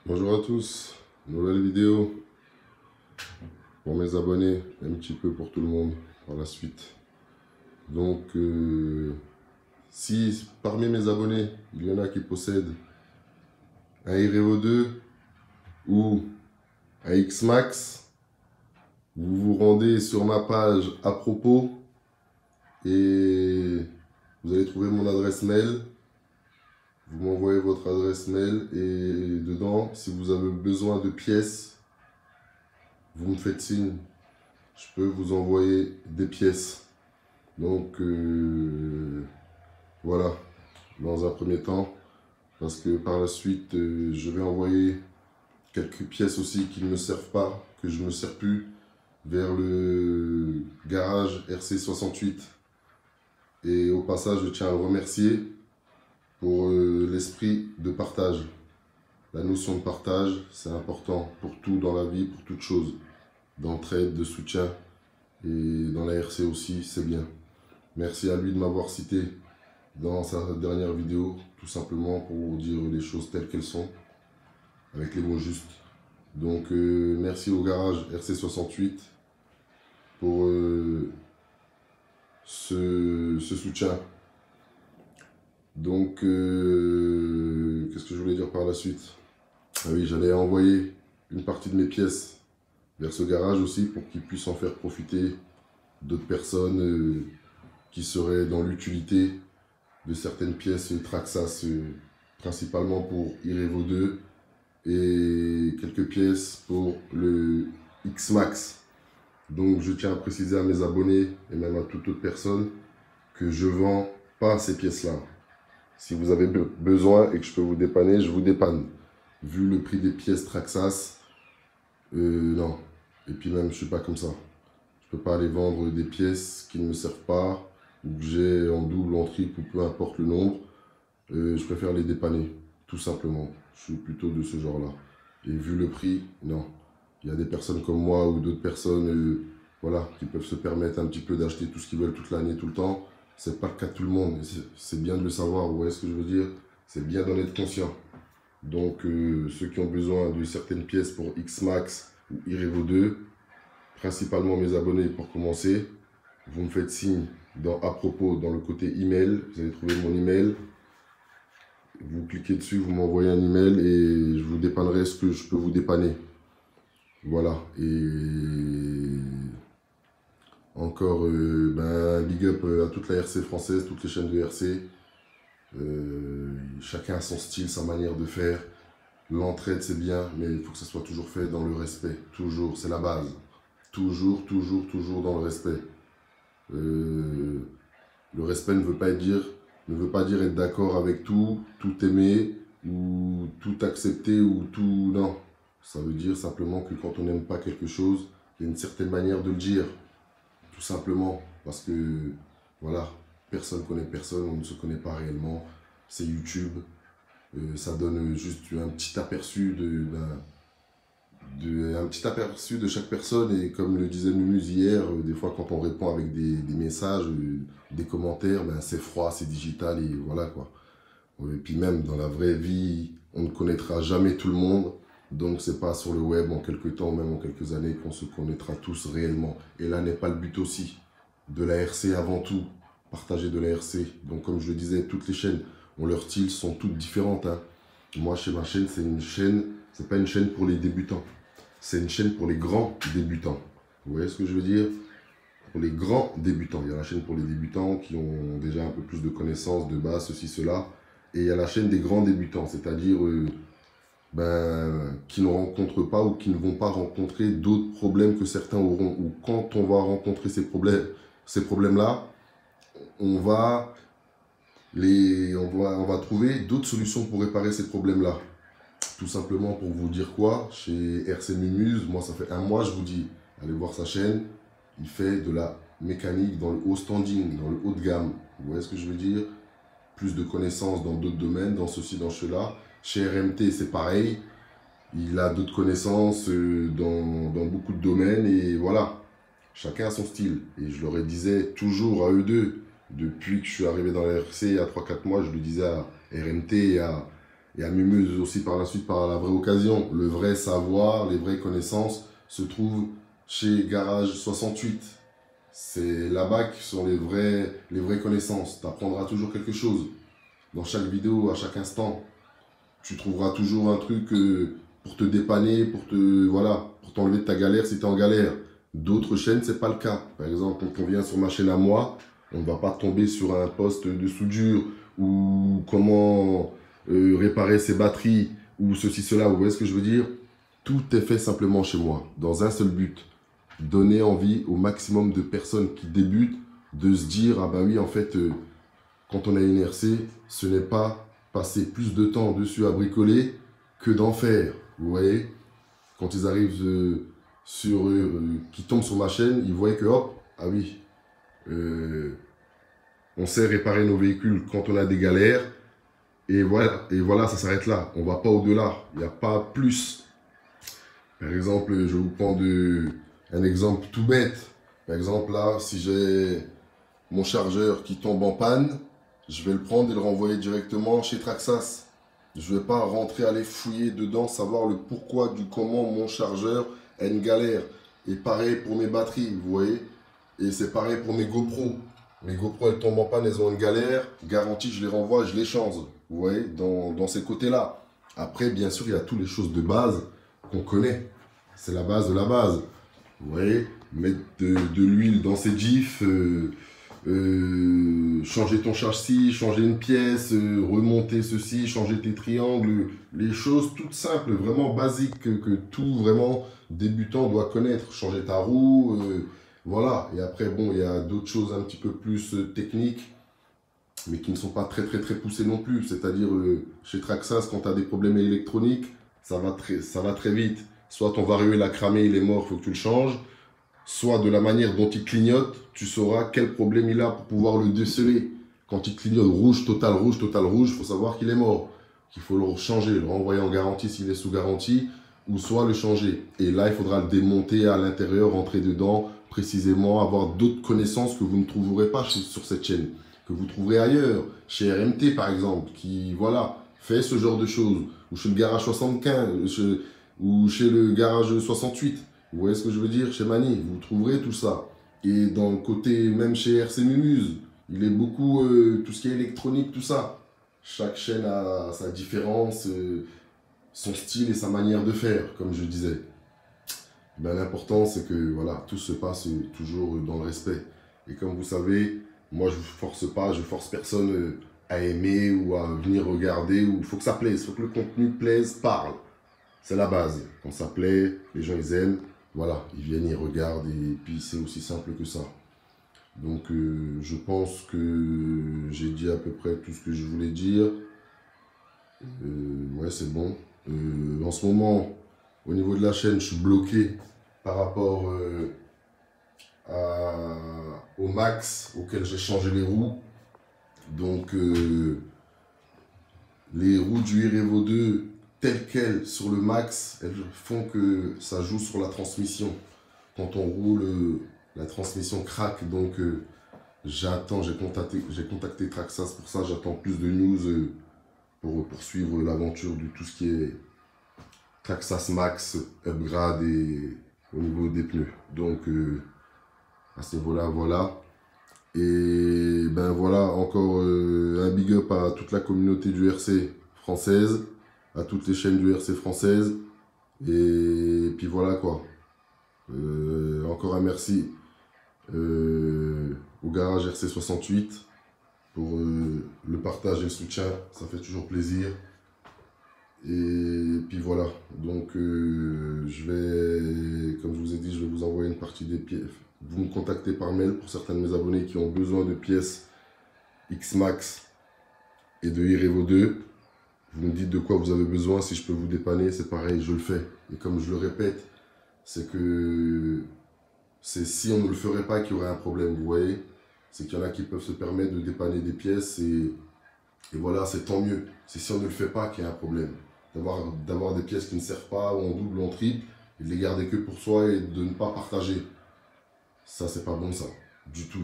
Bonjour à tous, nouvelle vidéo pour mes abonnés, un petit peu pour tout le monde par la suite. Donc, si parmi mes abonnés, il y en a qui possèdent un iRevo 2 ou un X-Max, vous vous rendez sur ma page à propos et vous allez trouver mon adresse mail. Vous m'envoyez votre adresse mail et dedans, si vous avez besoin de pièces, vous me faites signe. Je peux vous envoyer des pièces. Donc voilà, dans un premier temps, parce que par la suite, je vais envoyer quelques pièces aussi qui ne me servent pas, que je ne me sers plus, vers le garage RC68. Et au passage, je tiens à le remercier pour l'esprit de partage. La notion de partage, c'est important pour tout dans la vie, pour toute chose. D'entraide, de soutien, et dans la RC aussi, c'est bien. Merci à lui de m'avoir cité dans sa dernière vidéo, tout simplement pour dire les choses telles qu'elles sont, avec les mots justes. Donc merci au garage RC68 pour ce soutien. Donc qu'est-ce que je voulais dire par la suite? Ah oui, j'allais envoyer une partie de mes pièces vers ce garage aussi pour qu'ils puissent en faire profiter d'autres personnes qui seraient dans l'utilité de certaines pièces Traxxas, principalement pour iRevo 2 et quelques pièces pour le X-Max. Donc je tiens à préciser à mes abonnés et même à toute autre personne que je vends pas ces pièces-là. Si vous avez besoin et que je peux vous dépanner, je vous dépanne. Vu le prix des pièces Traxxas, non. Et puis même, je suis pas comme ça. Je peux pas aller vendre des pièces qui ne me servent pas ou que j'ai en double, en triple ou peu importe le nombre. Je préfère les dépanner, tout simplement. Je suis plutôt de ce genre-là. Et vu le prix, non. Il y a des personnes comme moi ou d'autres personnes voilà, qui peuvent se permettre un petit peu d'acheter tout ce qu'ils veulent toute l'année, tout le temps. C'est pas le cas de tout le monde. C'est bien de le savoir, vous voyez ce que je veux dire? C'est bien d'en être conscient. Donc, ceux qui ont besoin de certaines pièces pour X-Max ou iRevo 2, principalement mes abonnés pour commencer, vous me faites signe à propos dans le côté email. Vous allez trouver mon email. Vous cliquez dessus, vous m'envoyez un email et je vous dépannerai ce que je peux vous dépanner. Voilà. Et encore, big up à toute la RC française, toutes les chaînes de RC. Chacun a son style, sa manière de faire. L'entraide, c'est bien, mais il faut que ça soit toujours fait dans le respect. Toujours, c'est la base. Toujours, toujours, toujours dans le respect. Le respect ne veut pas dire être d'accord avec tout, tout aimer, ou tout accepter, ou tout... Non. Ça veut dire simplement que quand on n'aime pas quelque chose, il y a une certaine manière de le dire. Tout simplement. Parce que, voilà, personne ne connaît personne, on ne se connaît pas réellement. C'est YouTube. Ça donne juste un petit aperçu un petit aperçu de chaque personne. Et comme le disait Mumuse hier, des fois quand on répond avec des messages, des commentaires, c'est froid, c'est digital et voilà quoi. Et puis même dans la vraie vie, on ne connaîtra jamais tout le monde. Donc c'est pas sur le web en quelques temps, même en quelques années, qu'on se connaîtra tous réellement. Et là n'est pas le but aussi. De la RC avant tout. Partager de la RC. Donc comme je le disais, toutes les chaînes ont leurs styles, sont toutes différentes. Hein. Moi chez ma chaîne, c'est pas une chaîne pour les débutants. C'est une chaîne pour les grands débutants. Vous voyez ce que je veux dire? Pour les grands débutants. Il y a la chaîne pour les débutants qui ont déjà un peu plus de connaissances, de base, ceci, cela. Et il y a la chaîne des grands débutants, c'est-à-dire qui ne rencontrent pas ou qui ne vont pas rencontrer d'autres problèmes que certains auront. Ou quand on va rencontrer ces problèmes-là, on va trouver d'autres solutions pour réparer ces problèmes-là. Tout simplement pour vous dire quoi, chez RC Mumuse, moi ça fait un mois, je vous dis, allez voir sa chaîne, il fait de la mécanique dans le haut standing, dans le haut de gamme. Vous voyez ce que je veux dire? Plus de connaissances dans d'autres domaines, dans ceci, dans cela. Chez RMT, c'est pareil. Il a d'autres connaissances dans beaucoup de domaines et voilà. Chacun a son style. Et je leur disais toujours à eux deux, depuis que je suis arrivé dans la RC il y a 3-4 mois, je le disais à RMT et à et à Mulhouse aussi par la suite par la vraie occasion. Le vrai savoir, les vraies connaissances se trouvent chez Garage 68. C'est là-bas que sont les vraies connaissances. Tu apprendras toujours quelque chose. Dans chaque vidéo, à chaque instant, tu trouveras toujours un truc pour te dépanner, voilà, pour t'enlever de ta galère si tu es en galère. D'autres chaînes, c'est pas le cas. Par exemple, quand on vient sur ma chaîne à moi, on ne va pas tomber sur un poste de soudure ou comment réparer ses batteries ou ceci, cela. Vous voyez ce que je veux dire? Tout est fait simplement chez moi, dans un seul but. Donner envie au maximum de personnes qui débutent de se dire, ah bah oui, en fait, quand on a une RC, ce n'est pas passer plus de temps dessus à bricoler que d'en faire. Vous voyez? Quand ils arrivent qui tombent sur ma chaîne, ils voient que hop, ah oui, on sait réparer nos véhicules quand on a des galères. Et voilà, ça s'arrête là. On ne va pas au-delà. Il n'y a pas plus. Par exemple, je vous prends un exemple tout bête. Par exemple, là, si j'ai mon chargeur qui tombe en panne, je vais le prendre et le renvoyer directement chez Traxas. Je ne vais pas rentrer, aller fouiller dedans, savoir le pourquoi du comment mon chargeur a une galère. Et pareil pour mes batteries, vous voyez. Et c'est pareil pour mes GoPro. Mes GoPro, elles tombent en panne, elles ont une galère. Garantie, je les renvoie, je les change. Vous voyez, dans ces côtés-là. Après, bien sûr, il y a toutes les choses de base qu'on connaît. C'est la base de la base. Vous voyez, mettre de l'huile dans ses gifs, changer ton châssis, changer une pièce, remonter ceci, changer tes triangles, les choses toutes simples, vraiment basiques que tout vraiment débutant doit connaître. Changer ta roue, voilà. Et après, bon, il y a d'autres choses un petit peu plus techniques, mais qui ne sont pas très poussées non plus. C'est-à-dire, chez Traxas, quand tu as des problèmes électroniques, ça va très vite. Soit ton varieux il a cramé, il est mort, il faut que tu le changes. Soit de la manière dont il clignote, tu sauras quel problème il a pour pouvoir le déceler. Quand il clignote rouge, total rouge, il faut savoir qu'il est mort. Qu'il faut le changer, le renvoyer en garantie s'il est sous garantie, ou soit le changer. Et là, il faudra le démonter à l'intérieur, rentrer dedans, précisément, avoir d'autres connaissances que vous ne trouverez pas sur cette chaîne, que vous trouverez ailleurs, chez RMT par exemple, qui, voilà, fait ce genre de choses, ou chez le garage 75, ou chez le garage 68. Vous voyez ce que je veux dire? Chez Mani, vous trouverez tout ça. Et dans le côté, même chez RC Mumuse, il est beaucoup, tout ce qui est électronique, tout ça. Chaque chaîne a sa différence, son style et sa manière de faire, comme je disais. Ben, l'important, c'est que voilà, tout se passe toujours dans le respect. Et comme vous savez, moi, je ne force pas, je force personne à aimer ou à venir regarder. Il faut que ça plaise, il faut que le contenu plaise, parle. C'est la base. Quand ça plaît, les gens, ils aiment. Voilà, ils viennent, ils regardent, et puis c'est aussi simple que ça. Donc, je pense que j'ai dit à peu près tout ce que je voulais dire. Ouais, c'est bon. En ce moment, au niveau de la chaîne, je suis bloqué par rapport au max auquel j'ai changé les roues. Donc, les roues du Irevo 2, telles quelles sur le max, elles font que ça joue sur la transmission. Quand on roule, la transmission craque. Donc, j'attends, j'ai contacté Traxas pour ça. J'attends plus de news pour poursuivre l'aventure de tout ce qui est Traxas Max, upgrade et au niveau des pneus. Donc, à ce niveau-là, voilà. Et ben voilà, encore un big up à toute la communauté du RC française, à toutes les chaînes du RC françaises. Et puis voilà quoi. Encore un merci au garage RC68 pour le partage et le soutien, ça fait toujours plaisir. Et puis voilà, donc je vais, comme je vous ai dit, je vais vous envoyer une partie des pièces. Vous me contactez par mail pour certains de mes abonnés qui ont besoin de pièces X-Max et de Irevo 2. Vous me dites de quoi vous avez besoin, si je peux vous dépanner, c'est pareil, je le fais. Et comme je le répète, c'est que c'est si on ne le ferait pas qu'il y aurait un problème, vous voyez. C'est qu'il y en a qui peuvent se permettre de dépanner des pièces et voilà, c'est tant mieux. C'est si on ne le fait pas qu'il y a un problème. D'avoir des pièces qui ne servent pas, ou en double, ou en triple, et de les garder que pour soi et de ne pas partager. Ça, c'est pas bon ça. Du tout.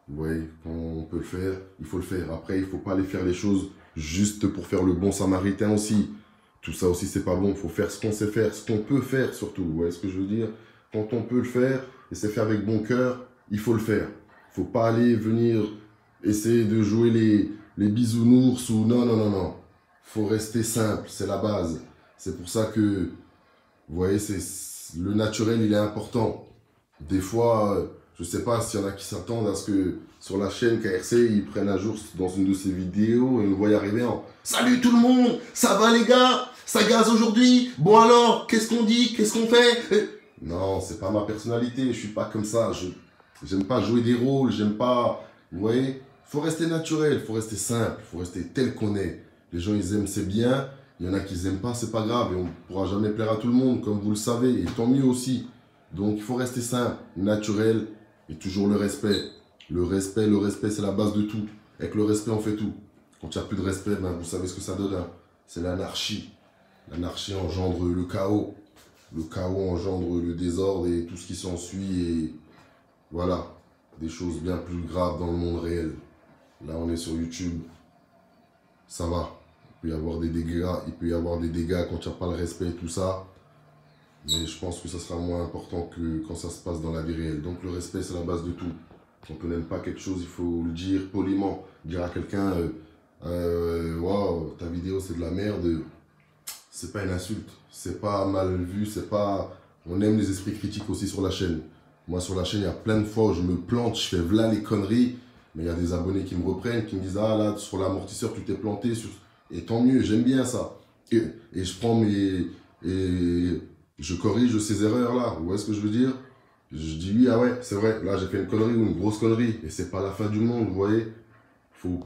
Vous voyez, quand on peut le faire, il faut le faire. Après, il ne faut pas aller faire les choses juste pour faire le bon samaritain aussi. Tout ça aussi, c'est pas bon. Il faut faire ce qu'on sait faire, ce qu'on peut faire surtout. Vous voyez ce que je veux dire? Quand on peut le faire, et c'est fait avec bon cœur, il faut le faire. Il ne faut pas aller venir essayer de jouer les bisounours ou non, non, non, non. Il faut rester simple, c'est la base. C'est pour ça que, vous voyez, le naturel, il est important. Des fois, je ne sais pas s'il y en a qui s'attendent à ce que sur la chaîne KRC, ils prennent un jour dans une de ces vidéos et nous voient arriver en «Salut tout le monde, ça va les gars? Ça gaze aujourd'hui? Bon alors, qu'est-ce qu'on dit? Qu'est-ce qu'on fait?» Non, c'est pas ma personnalité, je suis pas comme ça. J'aime pas jouer des rôles, j'aime pas... Vous voyez? Faut rester naturel, faut rester simple, faut rester tel qu'on est. Les gens, ils aiment, c'est bien. Il y en a qui n'aiment pas, c'est pas grave. Et on ne pourra jamais plaire à tout le monde, comme vous le savez. Et tant mieux aussi. Donc, il faut rester simple, naturel et toujours le respect. Le respect, c'est la base de tout. Avec le respect, on fait tout. Quand il n'y a plus de respect, ben, vous savez ce que ça donne. Hein. C'est l'anarchie. L'anarchie engendre le chaos. Le chaos engendre le désordre et tout ce qui s'ensuit. Et voilà, des choses bien plus graves dans le monde réel. Là, on est sur YouTube. Ça va. Il peut y avoir des dégâts. Il peut y avoir des dégâts quand il n'y a pas le respect et tout ça. Mais je pense que ça sera moins important que quand ça se passe dans la vie réelle. Donc le respect, c'est la base de tout. Quand on n'aime pas quelque chose, il faut le dire poliment. Dire à quelqu'un, wow, ta vidéo c'est de la merde. C'est pas une insulte. C'est pas mal vu. C'est pas... On aime les esprits critiques aussi sur la chaîne. Moi sur la chaîne, il y a plein de fois où je me plante, je fais v'là les conneries. Mais il y a des abonnés qui me reprennent, qui me disent, ah là, sur l'amortisseur, tu t'es planté. Et tant mieux, j'aime bien ça. Et je prends mes... Et je corrige ces erreurs-là. Vous voyez ce que je veux dire? Je dis oui, ah ouais, c'est vrai, là j'ai fait une connerie ou une grosse connerie. Et c'est pas la fin du monde, vous voyez? Faut,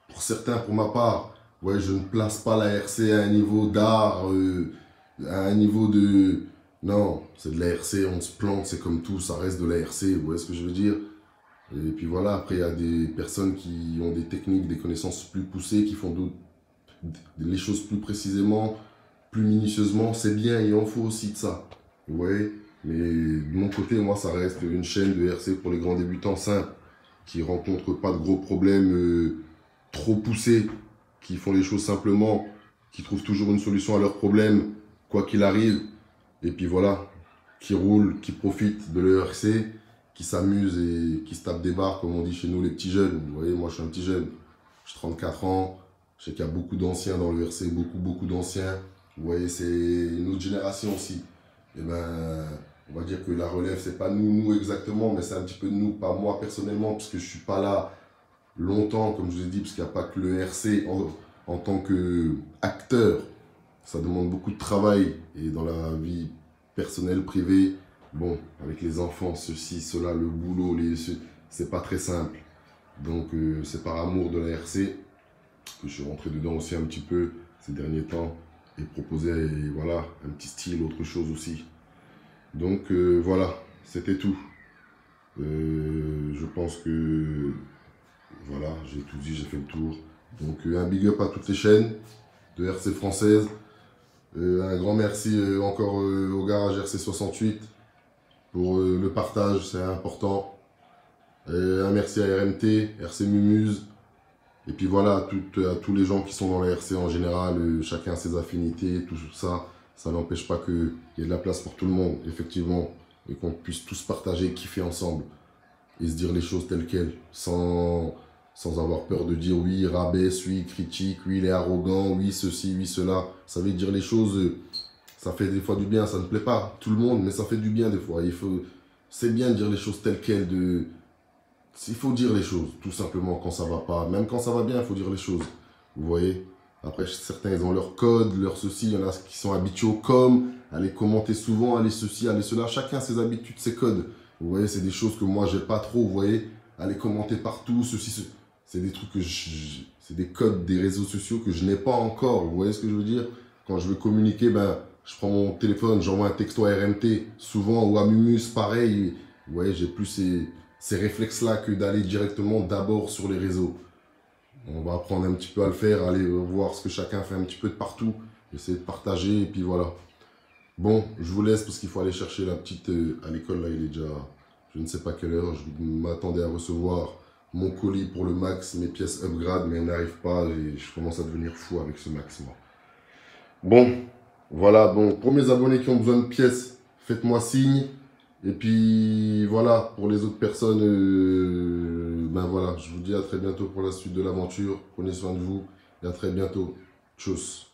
pour certains, pour ma part, ouais, je ne place pas la RC à un niveau d'art, à un niveau de... Non, c'est de la RC, on se plante, c'est comme tout, ça reste de la RC, vous voyez ce que je veux dire? Et puis voilà, après il y a des personnes qui ont des techniques, des connaissances plus poussées, qui font les choses plus précisément, plus minutieusement, c'est bien, il en faut aussi de ça. Vous voyez? Mais de mon côté, moi, ça reste une chaîne de RC pour les grands débutants simples, qui rencontrent pas de gros problèmes trop poussés, qui font les choses simplement, qui trouvent toujours une solution à leurs problèmes, quoi qu'il arrive. Et puis voilà, qui roulent, qui profitent de leur RC, qui s'amusent et qui se tapent des barres, comme on dit chez nous, les petits jeunes. Vous voyez, moi, je suis un petit jeune, j'ai 34 ans, je sais qu'il y a beaucoup d'anciens dans le RC, beaucoup d'anciens. Vous voyez, c'est une autre génération aussi. Et ben, on va dire que la relève, c'est pas nous exactement, mais c'est un petit peu de nous, pas moi personnellement, parce que je suis pas là longtemps, comme je vous ai dit, parce qu'il n'y a pas que le RC en tant qu'acteur. Ça demande beaucoup de travail. Et dans la vie personnelle, privée, bon, avec les enfants, ceci, cela, le boulot, c'est pas très simple. Donc, c'est par amour de la RC que je suis rentré dedans aussi un petit peu ces derniers temps. Et proposer, voilà, un petit style, autre chose aussi. Donc voilà, c'était tout. Je pense que voilà, j'ai tout dit, j'ai fait le tour. Donc un big up à toutes les chaînes de RC française. Un grand merci encore au garage RC68 pour le partage, c'est important. Un merci à RMT, RC Mumuse. Et puis voilà, à tous les gens qui sont dans la RC en général, chacun ses affinités, tout ça. Ça n'empêche pas qu'il y ait de la place pour tout le monde, effectivement. Et qu'on puisse tous partager, kiffer ensemble. Et se dire les choses telles quelles. Sans avoir peur de dire oui, rabaisse, oui, critique, oui, il est arrogant, oui, ceci, oui, cela. Ça veut dire les choses, ça fait des fois du bien. Ça ne plaît pas tout le monde, mais ça fait du bien des fois. C'est bien de dire les choses telles quelles. Il faut dire les choses, tout simplement, quand ça va pas. Même quand ça va bien, il faut dire les choses. Vous voyez? Après, certains, ils ont leur code, leur ceci. Il y en a qui sont habitués au com, à les commenter souvent, à les ceci, à les cela. Chacun ses habitudes, ses codes. Vous voyez, c'est des choses que moi, j'ai pas trop, vous voyez? À les commenter partout, ceci. C'est des trucs c'est des codes des réseaux sociaux que je n'ai pas encore. Vous voyez ce que je veux dire? Quand je veux communiquer, ben, je prends mon téléphone, j'envoie un texto à RMT, souvent, ou à Mumus, pareil. Vous voyez, j'ai plus ces réflexes-là que d'aller directement d'abord sur les réseaux. On va apprendre un petit peu à le faire, aller voir ce que chacun fait un petit peu de partout, essayer de partager, et puis voilà. Bon, je vous laisse parce qu'il faut aller chercher la petite à l'école, là, il est déjà, je ne sais pas quelle heure, je m'attendais à recevoir mon colis pour le max, mes pièces upgrade, mais elles n'arrivent pas et je commence à devenir fou avec ce max, moi. Bon, voilà, bon, pour mes abonnés qui ont besoin de pièces, faites-moi signe. Et puis voilà, pour les autres personnes, ben voilà, je vous dis à très bientôt pour la suite de l'aventure. Prenez soin de vous et à très bientôt. Tchuss.